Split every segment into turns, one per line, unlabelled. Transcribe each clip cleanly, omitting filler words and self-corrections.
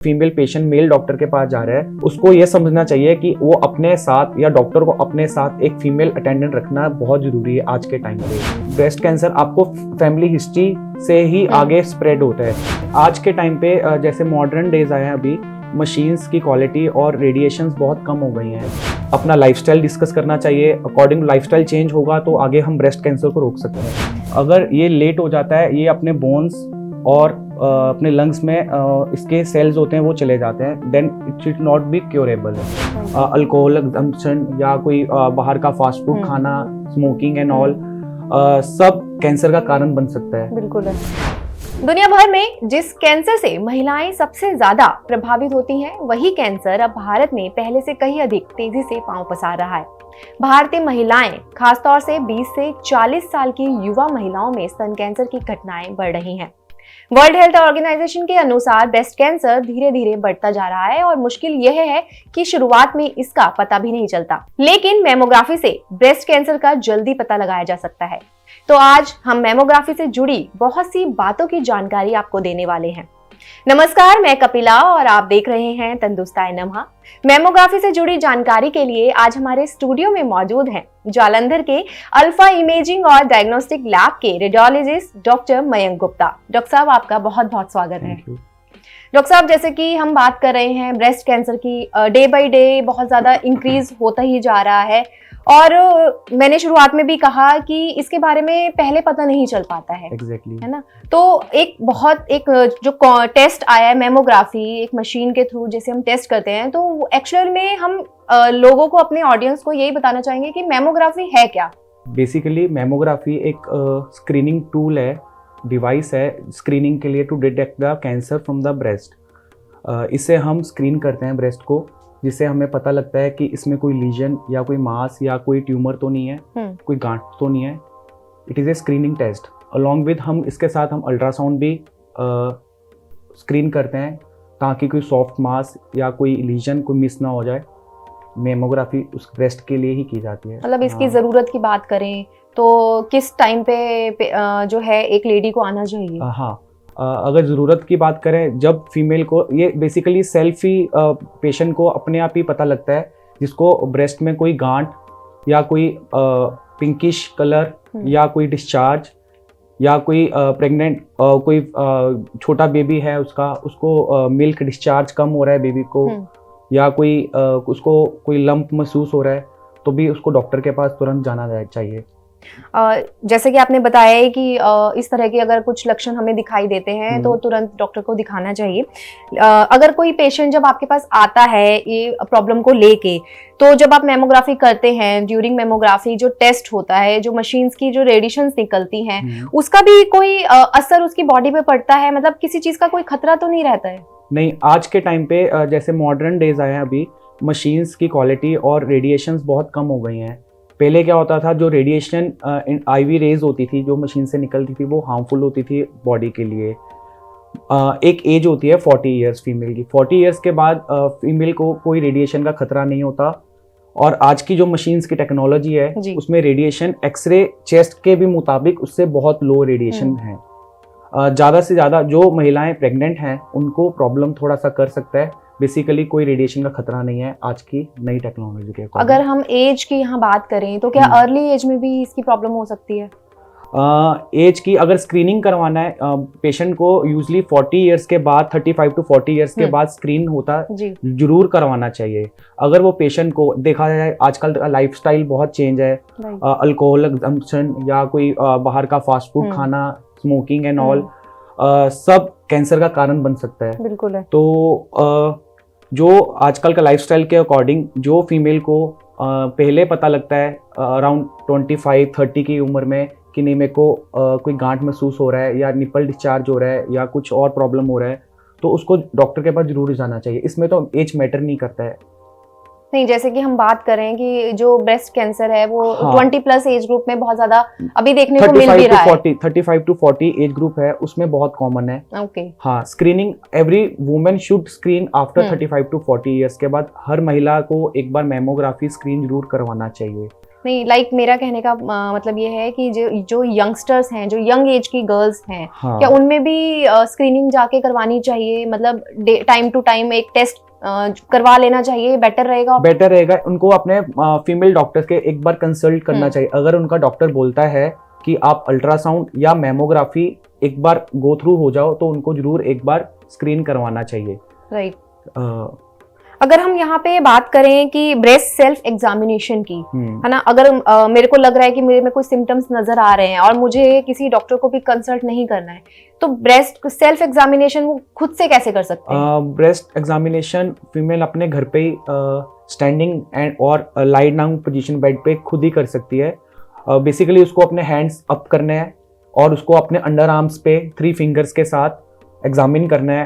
Female patient mail doctor के पास जा रहा है, उसको ये समझना चाहिए कि वो अपने साथ या डॉक्टर को अपने साथ एक फीमेल अटेंडेंट रखना बहुत जरूरी है आज के टाइम पे। ब्रेस्ट कैंसर आपको फैमिली हिस्ट्री से ही आगे स्प्रेड होता है। आज के टाइम पे जैसे मॉडर्न डेज आए हैं, अभी मशीन्स की क्वालिटी और रेडिएशंस बहुत कम हो गई हैं। अपना लाइफस्टाइल डिस्कस करना चाहिए, अकॉर्डिंग लाइफस्टाइल चेंज होगा तो आगे हम ब्रेस्ट कैंसर को रोक सकते हैं। अगर ये लेट हो जाता है, ये अपने बोन्स और अपने लंग्स में इसके सेल्स होते हैं वो चले जाते हैं, then it should not be curable. Alcohol consumption या कोई बाहर का फास्ट फूड खाना, स्मोकिंग एंड ऑल सब कैंसर का कारण बन सकता है।
बिल्कुल है। दुनिया भर में जिस कैंसर से महिलाएं सबसे ज्यादा प्रभावित होती हैं, वही कैंसर अब भारत में पहले से कहीं अधिक तेजी से पांव पसार रहा है। भारतीय महिलाएं, खासतौर से 20 से 40 साल की युवा महिलाओं में स्तन कैंसर की घटनाएं बढ़ रही हैं। वर्ल्ड हेल्थ ऑर्गेनाइजेशन के अनुसार ब्रेस्ट कैंसर धीरे धीरे बढ़ता जा रहा है और मुश्किल यह है कि शुरुआत में इसका पता भी नहीं चलता, लेकिन मैमोग्राफी से ब्रेस्ट कैंसर का जल्दी पता लगाया जा सकता है। तो आज हम मैमोग्राफी से जुड़ी बहुत सी बातों की जानकारी आपको देने वाले हैं। नमस्कार, मैं कपिला और आप देख रहे हैं तंदुरुस्ताए नम्हा। मैमोग्राफी से जुड़ी जानकारी के लिए आज हमारे स्टूडियो में मौजूद हैं जालंधर के अल्फा इमेजिंग और डायग्नोस्टिक लैब के radiologist doctor Mayank Gupta. Doctor साहब, आपका बहुत बहुत स्वागत है। डॉक्टर साहब, जैसे कि हम बात कर रहे हैं ब्रेस्ट कैंसर की, डे बाय डे बहुत ज्यादा इंक्रीज होता ही जा रहा है और मैंने शुरुआत में भी कहा कि इसके बारे में पहले पता नहीं चल पाता है।
Exactly.
है ना? तो एक जो टेस्ट आया है मैमोग्राफी, एक मशीन के थ्रू जैसे हम टेस्ट करते हैं, तो एक्चुअल में हम लोगों को, अपने ऑडियंस को यही बताना चाहेंगे कि मैमोग्राफी है क्या।
बेसिकली मैमोग्राफी एक स्क्रीनिंग टूल है, डिवाइस है स्क्रीनिंग के लिए, to detect the cancer from the breast. इससे हम स्क्रीन करते हैं ब्रेस्ट को, जिससे हमें पता लगता है कि इसमें कोई लीजन या कोई मास या कोई ट्यूमर तो नहीं है, कोई गांठ तो नहीं है। It is a screening test. Along with हम इसके साथ हम अल्ट्रासाउंड भी स्क्रीन करते हैं ताकि कोई सॉफ्ट मास या कोई लीजन कोई मिस ना हो जाए। मैमोग्राफी उस ब्रेस्ट के लिए ही की जाती है।
मतलब इसकी ज़रूरत की बात करें तो किस टाइम पे जो है एक लेडी को आना चाहिए?
हाँ, अगर ज़रूरत की बात करें, जब फीमेल को, ये बेसिकली सेल्फ ही पेशेंट को अपने आप ही पता लगता है जिसको ब्रेस्ट में कोई गांठ या कोई पिंकिश कलर या कोई डिस्चार्ज या कोई प्रेग्नेंट कोई छोटा बेबी है, उसको मिल्क डिस्चार्ज कम हो रहा है बेबी को, या कोई उसको कोई लंप महसूस हो रहा है, तो भी उसको डॉक्टर के पास तुरंत जाना चाहिए।
जैसे कि आपने बताया है कि इस तरह के अगर कुछ लक्षण हमें दिखाई देते हैं तो तुरंत डॉक्टर को दिखाना चाहिए। अगर कोई पेशेंट जब आपके पास आता है ये प्रॉब्लम को लेके, तो जब आप मैमोग्राफी करते हैं, ड्यूरिंग मैमोग्राफी जो टेस्ट होता है, जो मशीन्स की जो रेडिएशंस निकलती हैं, उसका भी कोई असर उसकी बॉडी पे पड़ता है? मतलब किसी चीज का कोई खतरा तो नहीं रहता है?
नहीं, आज के टाइम पे जैसे मॉडर्न डेज आए हैं, अभी मशीन्स की क्वालिटी और रेडिएशंस बहुत कम हो गई हैं। पहले क्या होता था, जो रेडिएशन आईवी रेज होती थी जो मशीन से निकलती थी, वो हार्मफुल होती थी बॉडी के लिए। एक एज होती है 40 इयर्स फीमेल की। 40 इयर्स के बाद फीमेल को कोई रेडिएशन का खतरा नहीं होता। और आज की जो मशीन्स की टेक्नोलॉजी है उसमें रेडिएशन एक्सरे चेस्ट के भी मुताबिक उससे बहुत लो रेडिएशन है। ज़्यादा से ज़्यादा जो महिलाएं प्रेग्नेंट हैं उनको प्रॉब्लम थोड़ा सा कर सकता है। बेसिकली कोई रेडिएशन का खतरा नहीं है आज की नई टेक्नोलॉजी के अकॉर्डिंग।
अगर हम एज की यहाँ बात करें तो क्या अर्ली एज में भी इसकी प्रॉब्लम हो सकती है?
एज की अगर स्क्रीनिंग करवाना है पेशेंट को, यूजली 40 इयर्स के बाद, 35 टू 40 इयर्स के बाद स्क्रीन होता जरूर करवाना चाहिए। अगर वो पेशेंट को देखा जाए, आजकल लाइफस्टाइल बहुत चेंज है, अल्कोहल कंजम्पशन या कोई बाहर का फास्ट फूड खाना, स्मोकिंग एंड ऑल सब कैंसर का कारण बन सकता है।
बिल्कुल है।
तो जो आजकल का लाइफस्टाइल के अकॉर्डिंग जो फीमेल को पहले पता लगता है अराउंड 25-30 की उम्र में कि नहीं, मेरे को कोई गांठ महसूस हो रहा है या निपल डिस्चार्ज हो रहा है या कुछ और प्रॉब्लम हो रहा है, तो उसको डॉक्टर के पास जरूर जाना चाहिए। इसमें तो एज मैटर नहीं करता है।
नहीं, जैसे कि हम बात करें कि जो ब्रेस्ट कैंसर है वो 20 प्लस एज ग्रुप में बहुत ज्यादा अभी देखने को मिल भी रहा है।
35 टू 40 एज ग्रुप है, उसमें बहुत कॉमन है।
ओके।
हाँ, screening every women should screen after 35 to 40 years के बाद हर महिला को एक बार मैमोग्राफी स्क्रीन जरूर करवाना चाहिए।
नहीं, लाइक मेरा कहने का मतलब ये है कि जो यंगस्टर्स हैं, जो यंग एज की गर्ल्स हैं,
हाँ।
क्या उनमें भी स्क्रीनिंग जाके करवानी चाहिए? मतलब टाइम टू टाइम एक टेस्ट करवा लेना चाहिए, बेटर रहेगा?
बेटर रहेगा, उनको अपने फीमेल डॉक्टर के एक बार कंसल्ट करना चाहिए। अगर उनका डॉक्टर बोलता है कि आप अल्ट्रासाउंड या मैमोग्राफी एक बार गो थ्रू हो जाओ, तो उनको जरूर एक बार स्क्रीन करवाना चाहिए।
राइट। अगर हम यहाँ पे बात करें कि ब्रेस्ट सेल्फ एग्जामिनेशन की, है ना, अगर मेरे को लग रहा है कि मेरे में कोई सिम्टम्स नजर आ रहे हैं और मुझे किसी डॉक्टर को भी कंसल्ट नहीं करना है, तो ब्रेस्ट सेल्फ एग्जामिनेशन वो खुद से कैसे कर सकते हैं?
ब्रेस्ट एग्जामिनेशन फीमेल अपने घर पे ही स्टैंडिंग एंड और लाइट डाउन पोजीशन बेड पे खुद ही कर सकती है। बेसिकली उसको अपने हैंड्स अप करने हैं और उसको अपने अंडर आर्म्स पे 3 फिंगर्स के साथ एग्जामिन करना है,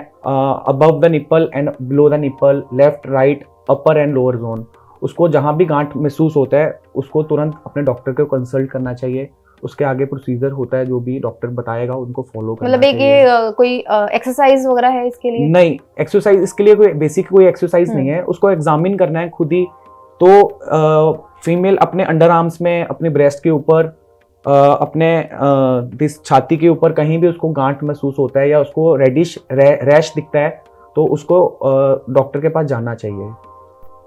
above the nipple and below the nipple, left right upper and lower zone. उसको जहाँ भी गांठ महसूस होता है उसको तुरंत अपने डॉक्टर को कंसल्ट करना चाहिए। उसके आगे प्रोसीजर होता है जो भी डॉक्टर बताएगा उनको फॉलो करना
मतलब
चाहिए।
ये कोई एक्सरसाइज वगैरह है इसके लिए?
नहीं, एक्सरसाइज इसके लिए कोई बेसिक कोई एक्सरसाइज नहीं है, उसको एग्जामिन करना है खुद ही। तो फीमेल अपने अंडर आर्म्स में, अपने ब्रेस्ट के ऊपर, अपने छाती के ऊपर कहीं भी उसको गांठ महसूस होता है या उसको रेडिश रैश दिखता है, तो उसको डॉक्टर के पास जाना चाहिए।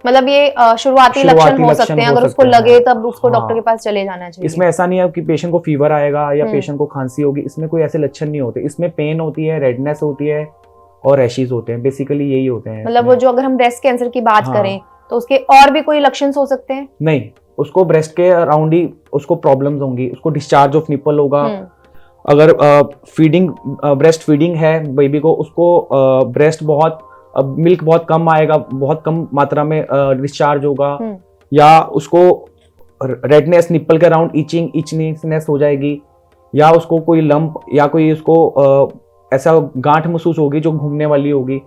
मतलब ये शुरुआती लक्षण हो सकते हैं, अगर उसको लगे तब उसको डॉक्टर के पास चले जाना चाहिए।
इसमें ऐसा नहीं है कि पेशेंट को फीवर आएगा या पेशेंट को खांसी होगी, इसमें कोई ऐसे लक्षण नहीं होते। इसमें पेन होती है, रेडनेस होती है और रैशेस होते हैं, बेसिकली यही होते हैं।
मतलब वो जो अगर हम ब्रेस्ट कैंसर की बात करें तो उसके और भी कोई लक्षण हो सकते हैं?
नहीं, उसको ब्रेस्ट के अराउंड ही उसको प्रॉब्लम्स होंगी, उसको डिस्चार्ज ऑफ निपल होगा। अगर फीडिंग ब्रेस्ट फीडिंग है बेबी को, उसको ब्रेस्ट बहुत मिल्क बहुत कम आएगा, बहुत कम मात्रा में डिस्चार्ज होगा, या उसको रेडनेस निपल के अराउंड इचनेस हो जाएगी, या उसको कोई लंप या कोई उसको ऐसा गांठ महसूस होगी जो घूमने वाली होगी।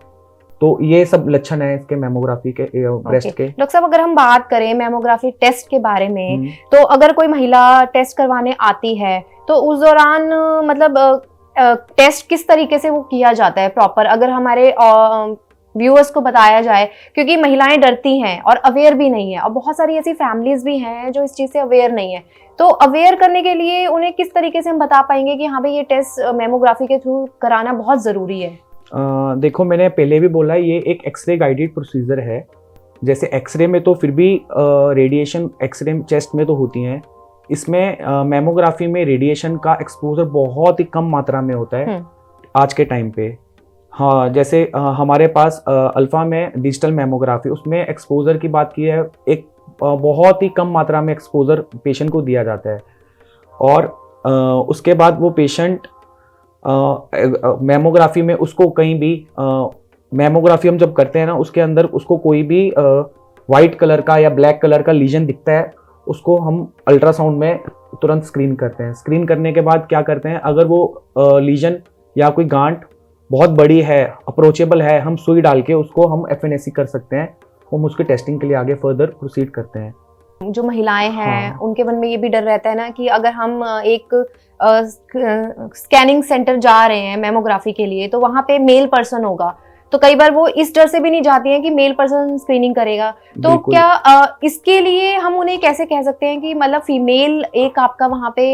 तो ये सब लक्षण है इसके मेमोग्राफी के ब्रेस्ट के।
डॉक्टर साहब, अगर हम बात करें मेमोग्राफी टेस्ट के बारे में, तो अगर कोई महिला टेस्ट करवाने आती है तो उस दौरान मतलब टेस्ट किस तरीके से वो किया जाता है प्रॉपर, अगर हमारे व्यूअर्स को बताया जाए, क्योंकि महिलाएं डरती हैं और अवेयर भी नहीं है, और बहुत सारी ऐसी फैमिलीज भी हैं जो इस चीज से अवेयर नहीं है। तो अवेयर करने के लिए उन्हें किस तरीके से हम बता पाएंगे कि हाँ भाई ये टेस्ट मेमोग्राफी के थ्रू कराना बहुत जरूरी है?
देखो, मैंने पहले भी बोला ये एक एक्सरे गाइडेड प्रोसीजर है। जैसे एक्सरे में तो फिर भी रेडिएशन एक्सरे चेस्ट में तो होती हैं, इसमें मेमोग्राफी में रेडिएशन का एक्सपोजर बहुत ही कम मात्रा में होता है आज के टाइम पे। हाँ, जैसे हमारे पास अल्फा में डिजिटल मेमोग्राफी, उसमें एक्सपोजर की बात की है, एक बहुत ही कम मात्रा में एक्सपोजर पेशेंट को दिया जाता है। और उसके बाद वो पेशेंट मेमोग्राफी में उसको कहीं भी मेमोग्राफी हम जब करते हैं ना, उसके अंदर उसको कोई भी वाइट कलर का या ब्लैक कलर का लीजन दिखता है, उसको हम अल्ट्रासाउंड में तुरंत स्क्रीन करते हैं। स्क्रीन करने के बाद क्या करते हैं, अगर वो लीजन या कोई गांठ बहुत बड़ी है, अप्रोचेबल है, हम सुई डाल के उसको हम FNAC कर सकते हैं। हम उसकी टेस्टिंग के लिए आगे फर्दर प्रोसीड करते हैं।
जो महिलाएं हैं उनके मन में ये भी डर रहता है ना कि अगर हम एक स्कैनिंग सेंटर जा रहे हैं मेमोग्राफी के लिए, तो वहां पे मेल पर्सन होगा, तो कई बार वो इस डर से भी नहीं जाती हैं कि मेल पर्सन स्क्रीनिंग करेगा। तो क्या इसके लिए हम उन्हें कैसे कह सकते हैं कि मतलब फीमेल एक आपका वहां पे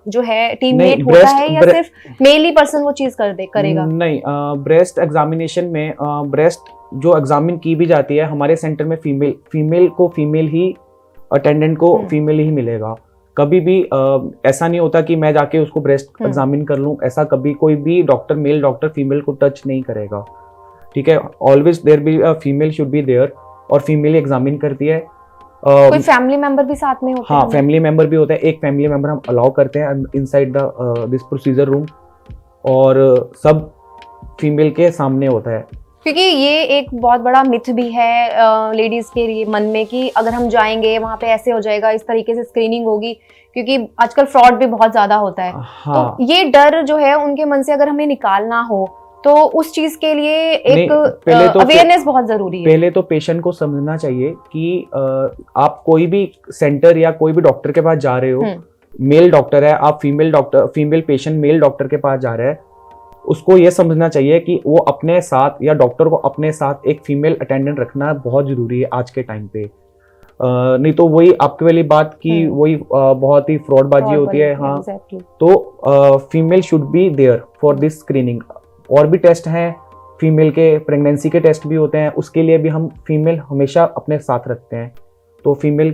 जो है टीममेट होता है, या सिर्फ मेल ही पर्सन वो चीज करेगा?
नहीं, ब्रेस्ट एग्जामिनेशन में ब्रेस्ट जो एग्जामिन की भी जाती है हमारे सेंटर में, फीमेल को फीमेल ही, अटेंडेंट को फीमेल ही मिलेगा। कभी भी ऐसा नहीं होता कि मैं जाके उसको ब्रेस्ट एग्जामिन कर लूं, ऐसा कभी कोई भी डॉक्टर, मेल डॉक्टर फीमेल को टच नहीं करेगा। ठीक है, always there be female should be there, और फीमेल एग्जामिन करती है।
कोई फैमिली मेंबर भी साथ में होता है?
हाँ, फैमिली मेंबर भी होता है। एक फैमिली मेंबर हम अलाउ करते हैं इनसाइड दिस प्रोसीजर रूम, और सब फीमेल के सामने होता है।
क्योंकि ये एक बहुत बड़ा मिथ भी है लेडीज के लिए मन में कि अगर हम जाएंगे वहां पे ऐसे हो जाएगा, इस तरीके से स्क्रीनिंग होगी, क्योंकि आजकल फ्रॉड भी बहुत ज्यादा होता है।
हाँ।
तो ये डर जो है उनके मन से अगर हमें निकालना हो तो उस चीज के लिए एक अवेयरनेस बहुत जरूरी है।
पहले तो पेशेंट को समझना चाहिए कि आप कोई भी सेंटर या कोई भी डॉक्टर के पास जा रहे हो, मेल डॉक्टर है, आप फीमेल पेशेंट मेल डॉक्टर के पास जा रहे हैं, उसको ये समझना चाहिए कि वो अपने साथ, या डॉक्टर को अपने साथ एक फीमेल अटेंडेंट रखना बहुत जरूरी है आज के टाइम पे। नहीं तो वही आपके वाली बात की वही बहुत ही फ्रॉडबाजी होती है। हाँ,
exactly.
तो female should be there for this screening. और भी टेस्ट हैं फीमेल के, प्रेगनेंसी के टेस्ट भी होते हैं, उसके लिए भी हम फीमेल हमेशा अपने साथ रखते हैं। तो फीमेल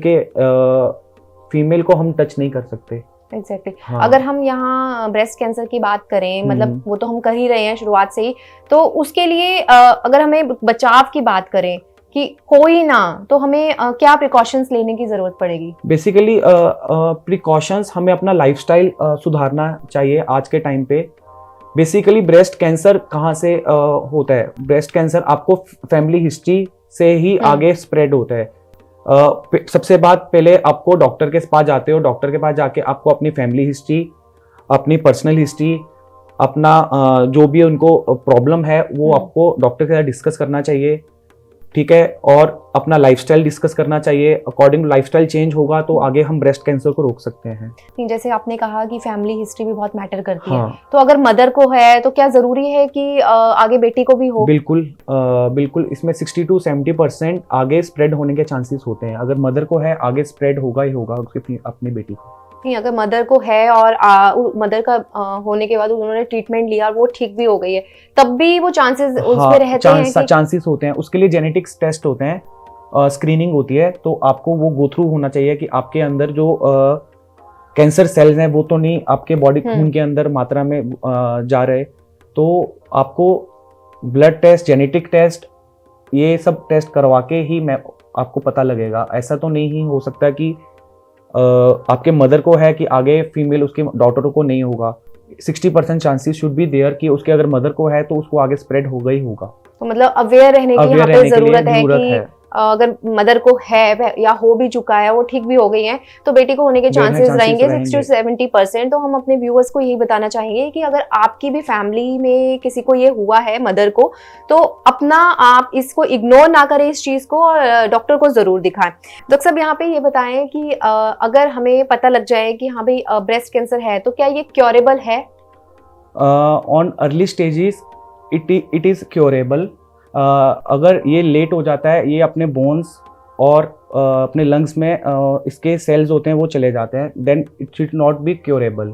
को हम टच नहीं कर सकते।
एग्जैक्टली
हाँ।
अगर हम यहाँ ब्रेस्ट कैंसर की बात करें, मतलब वो तो हम कर ही रहे हैं शुरुआत से ही, तो उसके लिए अगर हमें बचाव की बात करें कि हो ही ना, तो हमें क्या प्रिकॉशंस लेने की जरूरत पड़ेगी?
बेसिकली प्रिकॉशंस, हमें अपना लाइफस्टाइल सुधारना चाहिए आज के टाइम पे। बेसिकली ब्रेस्ट कैंसर कहाँ से होता है? ब्रेस्ट कैंसर आपको फैमिली हिस्ट्री से ही आगे स्प्रेड होता है। सबसे बात, पहले आपको डॉक्टर के पास जाते हो, डॉक्टर के पास जाके आपको अपनी फैमिली हिस्ट्री, अपनी पर्सनल हिस्ट्री, अपना जो भी उनको प्रॉब्लम है वो आपको डॉक्टर के साथ डिस्कस करना चाहिए, ठीक है। और अपना लाइफस्टाइल डिस्कस करना चाहिए। अकॉर्डिंग लाइफस्टाइल चेंज होगा तो आगे हम ब्रेस्ट कैंसर को रोक सकते हैं।
जैसे आपने कहा कि फैमिली हिस्ट्री भी बहुत मैटर करती
हाँ।
है, तो अगर मदर को है तो क्या जरूरी है कि आगे बेटी को भी हो?
बिल्कुल बिल्कुल, इसमें 60 to 70% आगे स्प्रेड होने के चांसेस होते हैं। अगर मदर को है आगे स्प्रेड होगा ही होगा उसकी अपनी बेटी को।
नहीं, अगर मदर को है और मदर का होने के बाद उन्होंने ट्रीटमेंट लिया और वो ठीक भी हो गई है, तब भी वो चांसेस उसमें रहते हैं कि...
चांसेस होते हैं। उसके लिए जेनेटिक्स टेस्ट होते हैं, स्क्रीनिंग होती है, तो आपको वो गो थ्रू होना चाहिए कि आपके अंदर जो कैंसर सेल्स हैं वो तो नहीं आपके बॉडी खून के अंदर मात्रा में जा रहे। तो आपको ब्लड टेस्ट, जेनेटिक टेस्ट, ये सब टेस्ट करवा के ही आपको पता लगेगा। ऐसा तो नहीं ही हो सकता कि आपके मदर को है कि आगे फीमेल उसके डॉटर को नहीं होगा। 60% चांसेस शुड बी देयर कि उसके अगर मदर को है तो उसको आगे स्प्रेड होगा ही होगा।
तो मतलब अवेयर रहने की यहाँ पे जरूरत है कि अगर मदर को है या हो भी चुका है, वो ठीक भी हो गई है, तो बेटी को होने के चांसेस रहेंगे 60 to 70%। तो हम अपने व्यूअर्स को यही बताना चाहेंगे कि अगर आपकी भी फैमिली में किसी को ये हुआ है, मदर को, तो अपना आप इसको इग्नोर ना करें इस चीज को, और डॉक्टर को जरूर दिखाएं। डॉक्टर साहब यहाँ पे ये बताएं कि अगर हमें पता लग जाए कि हाँ भाई ब्रेस्ट कैंसर है, तो क्या ये क्योरेबल है?
On early stages it is curable. अगर ये लेट हो जाता है, ये अपने बोन्स और अपने लंग्स में इसके सेल्स होते हैं वो चले जाते हैं, then it should not be curable.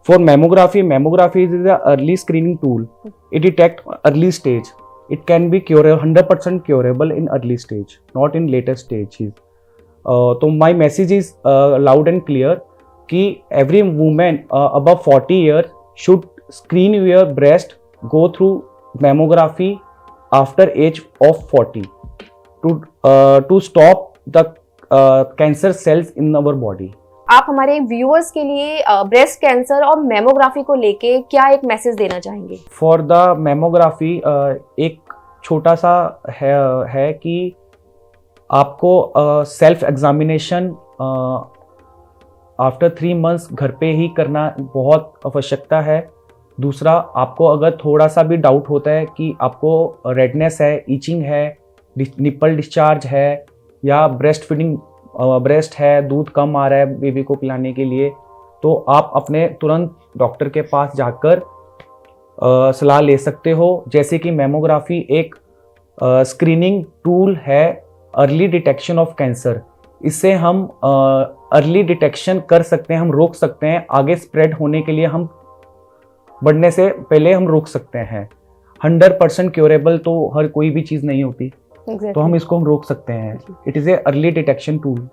For mammography is the early screening tool. It detect early stage. It can be 100% curable in early stage, not in later stage. तो my message is loud and clear कि every woman above 40 years should screen your breast, go through mammography after age of 40 to stop the cancer cells in our body.
आप हमारे viewers के लिए breast cancer और mammography को लेके क्या एक मैसेज देना चाहेंगे?
फॉर द मेमोग्राफी एक छोटा सा है कि आपको सेल्फ एग्जामिनेशन आफ्टर 3 months घर पे ही करना बहुत आवश्यकता है। दूसरा, आपको अगर थोड़ा सा भी डाउट होता है कि आपको रेडनेस है, ईचिंग है, निपल डिस्चार्ज है, या ब्रेस्ट फीडिंग ब्रेस्ट है, दूध कम आ रहा है बेबी को पिलाने के लिए, तो आप अपने तुरंत डॉक्टर के पास जाकर सलाह ले सकते हो। जैसे कि मेमोग्राफी एक स्क्रीनिंग टूल है, अर्ली डिटेक्शन ऑफ कैंसर। इससे हम अर्ली डिटेक्शन कर सकते हैं, हम रोक सकते हैं, आगे स्प्रेड होने के लिए हम बढ़ने से पहले हम रोक सकते हैं। 100% क्योरेबल तो हर कोई भी चीज़ नहीं होती, तो हम इसको हम रोक सकते हैं। It is A early detection tool.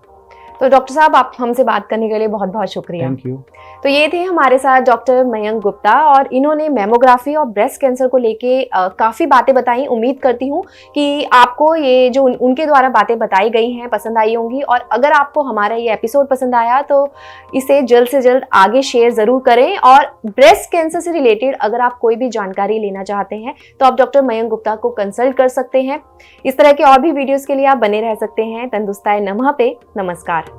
तो डॉक्टर साहब, आप हमसे बात करने के लिए बहुत बहुत शुक्रिया।
Thank you.
तो ये थे हमारे साथ डॉक्टर मयंक गुप्ता, और इन्होंने मेमोग्राफी और ब्रेस्ट कैंसर को लेके काफ़ी बातें बताई। उम्मीद करती हूँ कि आपको ये जो उनके द्वारा बातें बताई गई हैं पसंद आई होंगी, और अगर आपको हमारा ये एपिसोड पसंद आया तो इसे जल्द से जल्द आगे शेयर ज़रूर करें। और ब्रेस्ट कैंसर से रिलेटेड अगर आप कोई भी जानकारी लेना चाहते हैं तो आप डॉक्टर मयंक गुप्ता को कंसल्ट कर सकते हैं। इस तरह के और भी वीडियोज़ के लिए आप बने रह सकते हैं तंदुरुस्ताए नमः पे। नमस्कार।